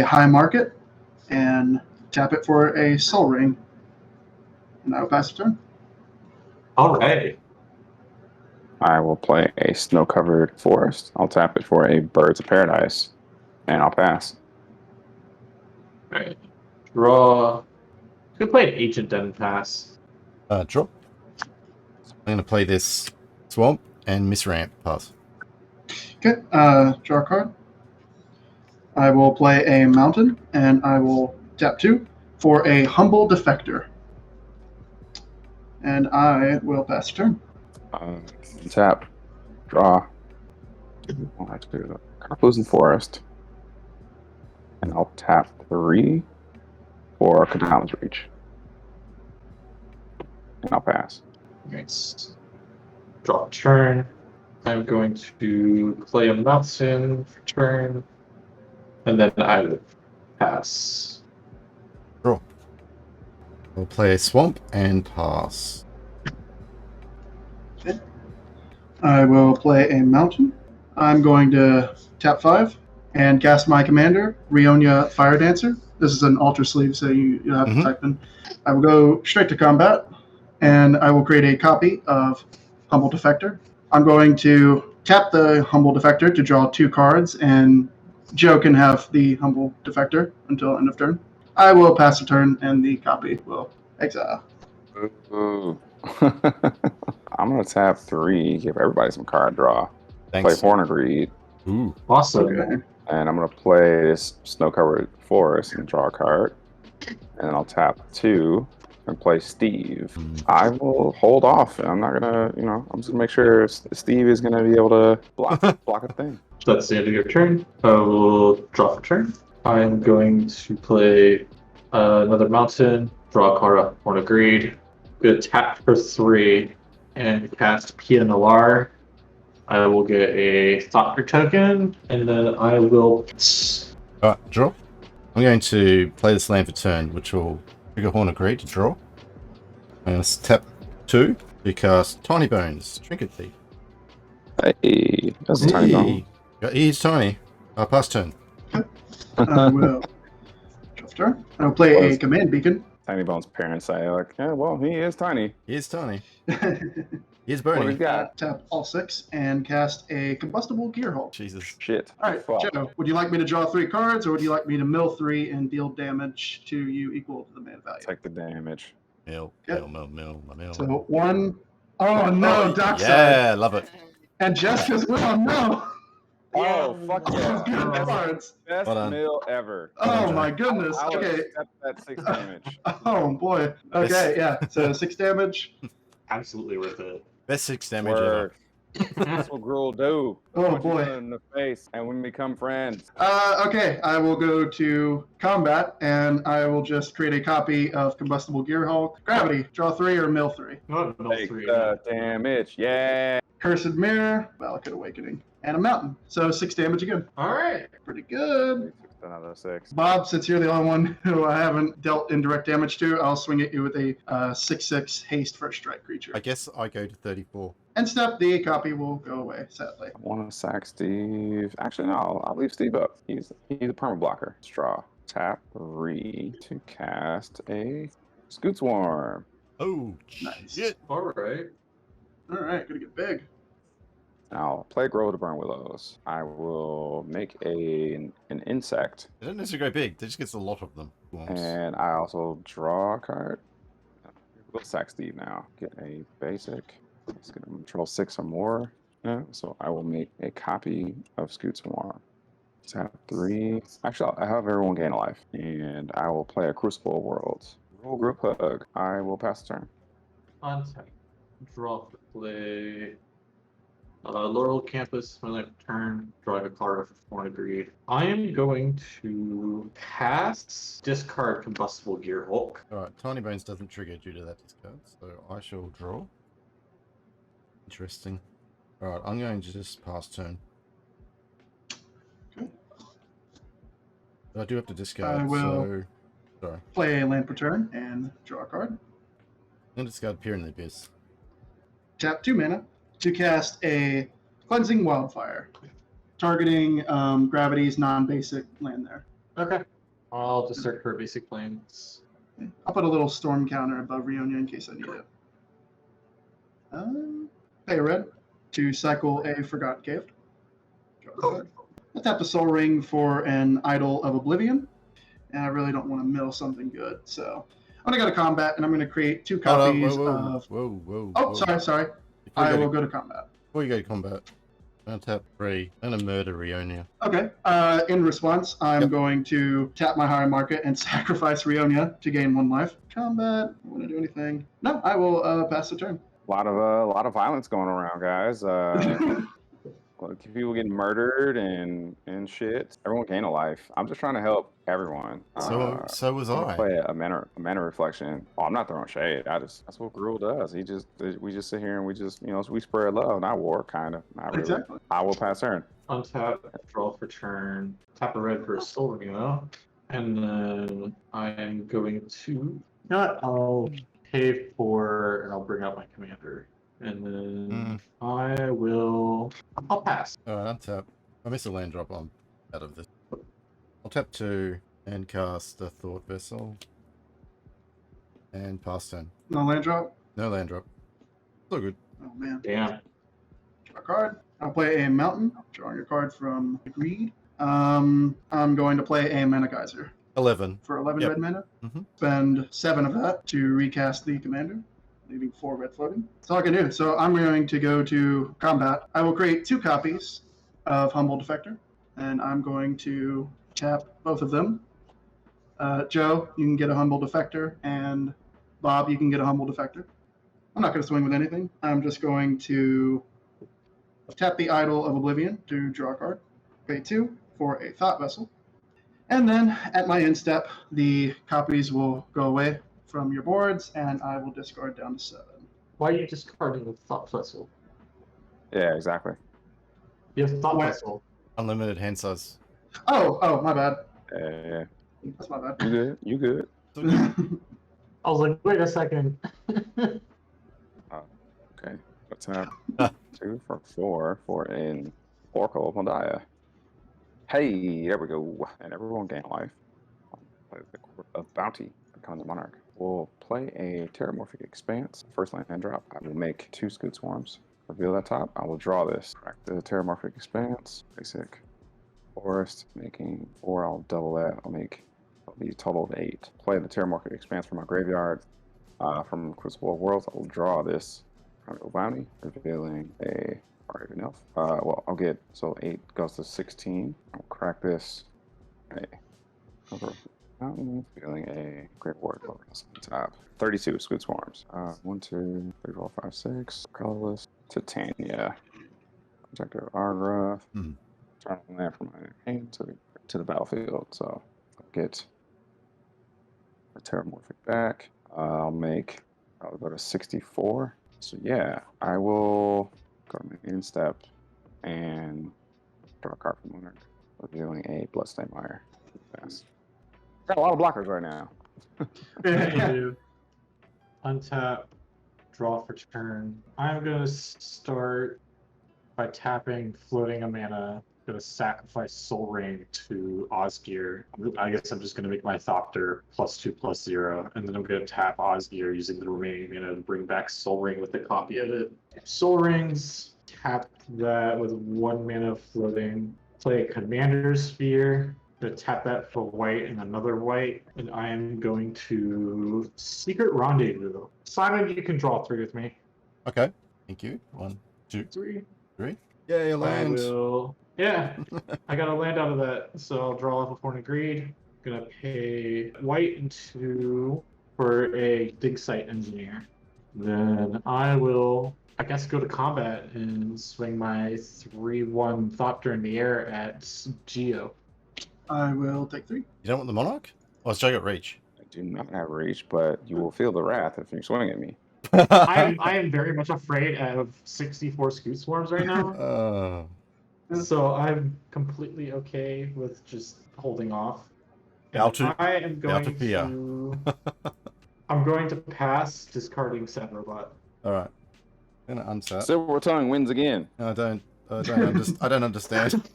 High Market and tap it for a Soul Ring. And I will pass the turn. All right. I will play a Snow-Covered Forest. I'll tap it for a Birds of Paradise, and I'll pass. All right. Draw. Could play an Ancient Den and pass. Draw. So I'm going to play this Swamp and Misramp. Pass. Okay, draw a card. I will play a Mountain, and I will tap 2 for a Humble Defector. And I will pass the turn. Tap. Draw. I'll have to do the Carpoosin Forest. And I'll tap 3 for Kadama's Reach. And I'll pass. Nice. Draw a turn. I'm going to play a Mountain for turn. And then I will pass. Draw. I'll play a Swamp and pass. Okay. I will play a Mountain. I'm going to tap 5 and cast my commander, Rionya Fire Dancer. This is an altar sleeve, so you have to type in. I will go straight to combat, and I will create a copy of Humble Defector. I'm going to tap the Humble Defector to draw 2 cards, and Joe can have the Humble Defector until end of turn. I will pass the turn, and the copy will exile. Ooh. I'm going to tap 3, give everybody some card draw. Thanks. Play Horn of Greed. Ooh. Awesome. Okay. And I'm going to play this Snow-Covered Forest and draw a card. And I'll tap 2 and play Steve. I will hold off. I'm not going to, I'm just going to make sure Steve is going to be able to block a thing. That's the end of your turn. I will draw for turn. I'm going to play another Mountain, draw a card up, Horn of Greed. Good tap for 3 and cast Pianalar. I will get a Thought token, and then I will. Alright, draw. I'm going to play this land for turn, which will trigger Horn of Greed to draw. I'm going to tap 2 to cast Tiny Bones, Trinket Thief. Hey, that's a tiny bone. He's tiny. Pass turn. I will draw for turn. I will play a Command Beacon. Tiny Bone's parents say, like, yeah, well, he is tiny. He is tiny. He is What do burning. we got? Tap all 6 and cast a Combustible Gearhulk. Jesus. Shit. All right, Fuck. Joe, would you like me to draw 3 cards, or would you like me to mill 3 and deal damage to you equal to the mana value? Take the damage. Mill. So 1. Oh no, Dockside. Yeah, love it. And Jeska's oh no. Oh, fuck yeah. Good cards. Best Well done. meal ever. Oh my goodness. I would Okay. accept that 6 damage. Oh boy. Okay, yeah. So 6 damage. Absolutely worth it. Best 6 damage ever. Word. That's what Gruul do. Oh, Punch you boy. in the face, and we become friends. Okay, I will go to combat, and I will just create a copy of Combustible Gearhulk. Gravity, draw 3 or mill 3. No, Take 3. the damage. Yeah. Cursed Mirror, Valakut Awakening, and a Mountain. So 6 damage again. All right. Pretty good. Another 6. Bob, since you're the only one who I haven't dealt indirect damage to, I'll swing at you with a 6/6 haste first strike creature. I guess I go to 34. And step, the copy will go away, sadly. I want to sack Steve. Actually, no, I'll leave Steve up. He's a perma blocker. Straw. Tap 3 to cast a Scoot Swarm. Oh, Nice. shit. All right. All right, gonna get big. Now, play Grow to Burn Willows. I will make an insect, They don't necessarily go big. They just gets a lot of them. and I also draw a card. We'll sack Steve now. Get a basic. Let's get him control 6 or more. Yeah, so I will make a copy of Scoot Swarm. Tap 3. Actually, I have everyone gain a life, and I will play a Crucible of Worlds. Roll Group Hug. I will pass the turn. Untap. Draw for play. Laurel Campus, my left turn, drawing a card for Horn of Greed. I am going to pass, discard Combustible Gearhulk. Alright, Tiny Bones doesn't trigger due to that discard, so I shall draw. Interesting. Alright, I'm going to just pass turn. Okay. But I do have to discard, I will so... Sorry. play a land per turn and draw a card. I'm going to discard Peer in the Abyss. Tap 2 mana to cast a Cleansing Wildfire, targeting Gravity's non-basic land there. Okay. I'll discard her basic planes. I'll put a little storm counter above Rionya in case I need it. Pay a red to cycle a Forgotten Cave. Draw a card. I'll tap the Soul Ring for an Idol of Oblivion. And I really don't want to mill something good, so I'm going to go to combat, and I'm going to create 2 copies of... Whoa. Oh, sorry. I will go to combat. Before you go to combat, I'm going to tap 3. I'm going to murder Rionya. Okay. In response, I'm going to tap my higher market and sacrifice Rionya to gain 1 life. Combat. I want to do anything. No, I will pass the turn. A lot of violence going around, guys. People getting murdered and shit. Everyone gain a life. I'm just trying to help everyone. So was I. Play a mana reflection. Oh, I'm not throwing shade. That's what Gruel does. We just sit here and we spread love, not war, kind of. Not really. Exactly. I will pass turn. Untap, draw for turn, tap a red for a Soul Ring, and then I am going to. You know what? I'll pay for, and I'll bring out my commander. And then I'll pass. Alright, untap. I missed a land drop. I'm out of this. I'll tap 2 and cast the Thought Vessel. And pass turn. No land drop? No land drop. It's all good. Oh, man. Damn. Draw a card. I'll play a Mountain. Drawing a card from Greed. I'm going to play a Mana Geyser. 11. For 11 red mana. Mm-hmm. Spend 7 of that to recast the commander, leaving 4 red floating. That's all I can do. So I'm going to go to combat. I will create 2 copies of Humble Defector, and I'm going to tap both of them. Joe, you can get a Humble Defector, and Bob, you can get a Humble Defector. I'm not going to swing with anything. I'm just going to tap the Idol of Oblivion to draw a card. Pay 2 for a Thought Vessel. And then at my end step, the copies will go away from your boards, and I will discard down to 7. Why are you discarding the Thought Vessel? Yeah, exactly. You have Thought What? Vessel. Unlimited hand size. Oh, my bad. Yeah. That's my bad. You good. It's all good. I was like, wait a second. Okay. Let's have 2 for 4 for an Oracle of Mondiah. Hey, there we go. And everyone gain a life. Play the Court of Bounty. Become the Monarch. We'll play a Terramorphic Expanse. First land drop. I will make 2 Scoot Swarms. Reveal that top. I will draw this. Crack the Terramorphic Expanse. Basic. Forest. Making 4. I'll double that. I'll be a total of 8. Play the Terramorphic Expanse from my graveyard. From Crucible of Worlds, I will draw this. Commander Bounty. Revealing a Argon Elf. I'll get, so 8 goes to 16. I'll crack this. Mountain, feeling a Great Ward on top. 32 Scoot Swarms. 1, 2, 3, 4, 5, 6. Colorless. Titania. Protector of Argrath. Turn that from my hand to the battlefield. So I'll get a Terramorphic back. I'll go to 64. So yeah, I will go to my end step and draw a card from Monarch, revealing a Bloodstained Mire. Fast. Got a lot of blockers right now. You do. Untap, draw for turn. I'm going to start by tapping, floating a mana. I'm going to sacrifice Soul Ring to Osgir. I guess I'm just going to make my Thopter +2/+0, and then I'm going to tap Osgir using the remaining mana to bring back Soul Ring with a copy of it. Soul Rings, tap that with 1 mana floating. Play a Commander Sphere. To tap that for white and another white, and I am going to Secret Rendezvous. Simon, you can draw 3 with me. Okay. Thank you. 1, 2, 3. 3. Yay, a land. Yeah, I got a land out of that, so I'll draw off a Horn of Greed. Gonna pay white and 2 for a Dig Site Engineer. Then I will, I guess, go to combat and swing my 3/1 Thopter in the air at Geo. I will take 3. You don't want the Monarch? Oh, it's got reach. I do not have reach, but you will feel the wrath if you swing at me. I am very much afraid of 64 Scoot Swarms right now. So I'm completely okay with just holding off. I am going to. I'm going to pass, discarding Sabrobot. All right. I'm gonna unset. Silver Tongue wins again. No, I don't understand.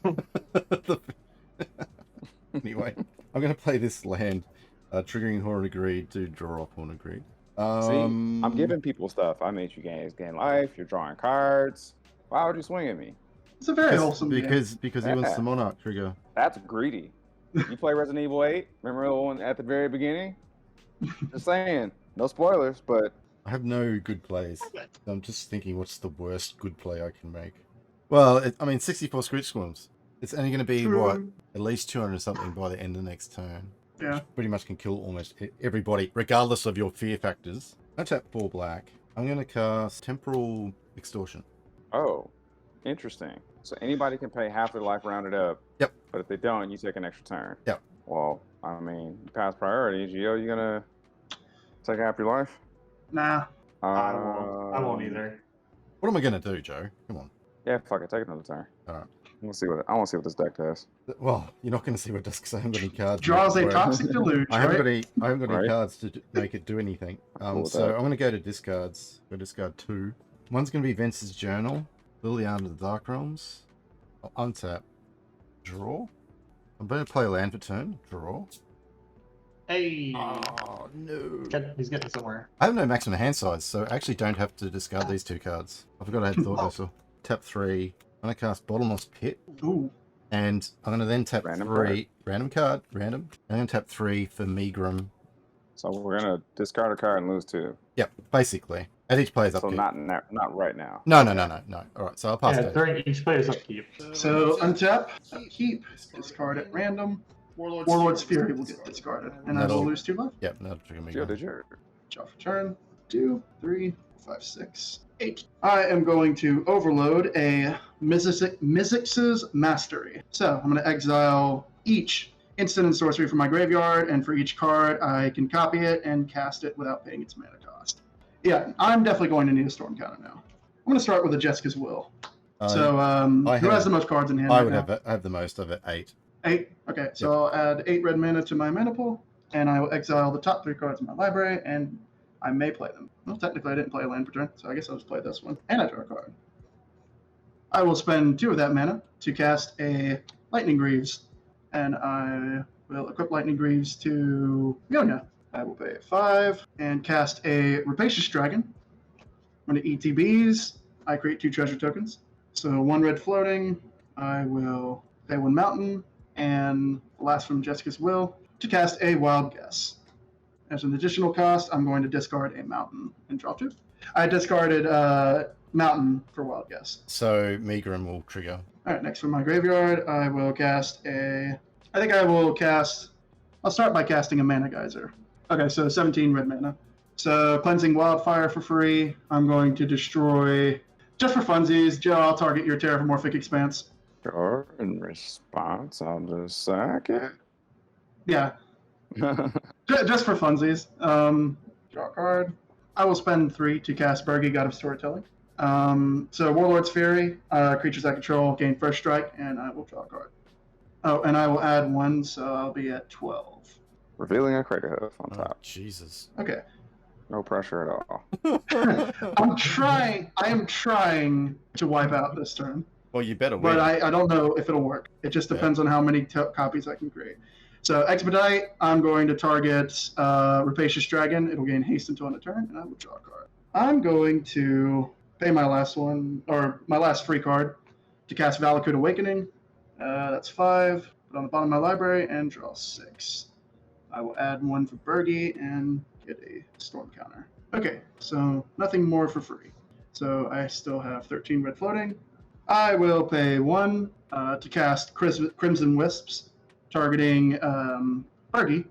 Anyway. I'm going to play this land, triggering Horn of Greed to draw off Horn of Greed. See, I'm giving people stuff. I made you guys gain life. You're drawing cards. Why would you swing at me? It's a very wholesome game. Because he wants the Monarch trigger. That's greedy. You play Resident Evil 8? Remember the one at the very beginning? Just saying. No spoilers, but... I have no good plays. I'm just thinking what's the worst good play I can make. Well, I mean, 64 Screech Squirms. It's only going to be, what, at least 200 something by the end of the next turn. Yeah. Which pretty much can kill almost everybody, regardless of your fear factors. I tap 4 black. I'm going to cast Temporal Extortion. Oh, interesting. So anybody can pay half their life rounded up. Yep. But if they don't, you take an extra turn. Yep. Well, I mean, you pass priority. Gio, you gonna take half your life? Nah. I won't either. What am I going to do, Joe? Come on. Yeah, fuck it. Take another turn. All right. I want to see what this deck does. Well, you're not going to see what it does because I haven't got any cards. Draws a Right. Toxic Deluge, I haven't right? got any Right. cards to make it do anything. Cool with So that. I'm going to go to discards. Go discard 2. One's going to be Vince's Journal. Liliana of the Dark Realms. I'll untap. Draw. I'm going to play a land for turn. Draw. Hey! Oh, no. He's getting somewhere. I have no maximum hand size, so I actually don't have to discard these 2 cards. I forgot I had Thought Vessel. Tap 3. I'm going to cast Bottomless Pit. Ooh. And I'm going to then tap Random 3. Random card. Random. I'm going to tap 3 for Megrim. So we're gonna discard a card and lose 2. Yep, basically. At each player's So upkeep. not right now. No. Alright, so I'll pass Yeah, that. during each player's upkeep. So untap, keep, discard at random. Warlord's Fury will get discarded, and I will That'll- lose 2 life. Yep, that'll trigger Gio, Megrim. did your Draw for turn. 2, 3, 5, 6, 8. I am going to overload a Mizzix's Mastery. So I'm going to exile each instant and sorcery from my graveyard, and for each card, I can copy it and cast it without paying its mana cost. Yeah, I'm definitely going to need a Storm Counter now. I'm going to start with a Jeska's Will. So, who has the most cards in hand? I right would now? have the most of it, 8. 8. Okay, so I'll add 8 red mana to my mana pool, and I will exile the top 3 cards in my library, and I may play them. Well, technically, I didn't play a land per turn, so I guess I'll just play this one. And I draw a card. I will spend 2 of that mana to cast a Lightning Greaves, and I will equip Lightning Greaves to Rionya. I will pay 5 and cast a Rapacious Dragon. I'm going to ETBs. I create 2 treasure tokens. So 1 red floating. I will pay 1 mountain, and the last from Jeska's Will to cast a Wild Guess. As an additional cost, I'm going to discard a mountain and draw 2. I discarded mountain for Wild Guess. So Megrim will trigger. All right, next from my graveyard, I will cast a... I think I will cast... I'll start by casting a Mana Geyser. Okay, so 17 red mana. So Cleansing Wildfire for free. I'm going to destroy... Just for funsies, Joe, I'll target your Terramorphic Expanse. Sure. In response, I'll just sack it. Yeah, just for funsies. Draw a card. I will spend 3 to cast Bergi, God of Storytelling. So Warlord's Fury, creatures I control gain first strike, and I will draw a card. Oh, and I will add 1, so I'll be at 12. Revealing a Crater Hoof on Oh, top. Jesus. Okay. No pressure at all. I am trying to wipe out this turn, Well, you better but win. I don't know if it'll work. It just depends on how many copies I can create. So Expedite, I'm going to target Rapacious Dragon. It'll gain haste until end of turn, and I will draw a card. I'm going to pay my last one, or my last free card, to cast Valakut Awakening. That's 5. Put on the bottom of my library and draw 6. I will add 1 for Bergi and get a Storm Counter. Okay, so nothing more for free. So I still have 13 red floating. I will pay 1 to cast Crimson Wisps, targeting Bergi.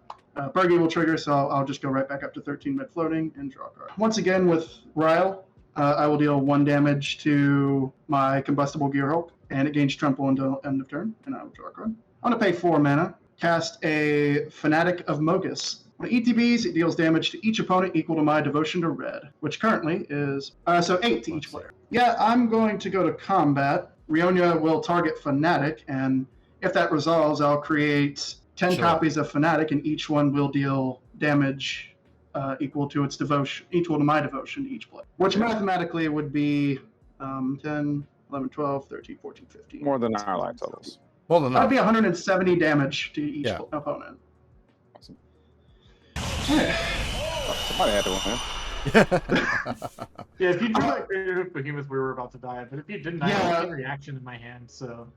Bergi will trigger, so I'll just go right back up to 13 red floating and draw a card. Once again with Ryle, I will deal 1 damage to my Combustible Gearhulk, and it gains Trample until end of turn, and I will draw a card. I'm going to pay 4 mana, cast a Fanatic of Mogus. On ETBs, it deals damage to each opponent equal to my Devotion to Red, which currently is, so 8 to each player. Yeah, I'm going to go to combat. Rionya will target Fanatic, and if that resolves, I'll create 10 copies of Fanatic, and each one will deal damage equal to its devotion, equal to my devotion to each player, which mathematically would be 10, 11, 12, 13, 14, 15. More than our life totals. More than That'd that. be 170 damage to each opponent. Somebody had to win. Yeah, if you drew that Greater Behemoth, we were about to die. But if you didn't, I had a chain reaction in my hand, so.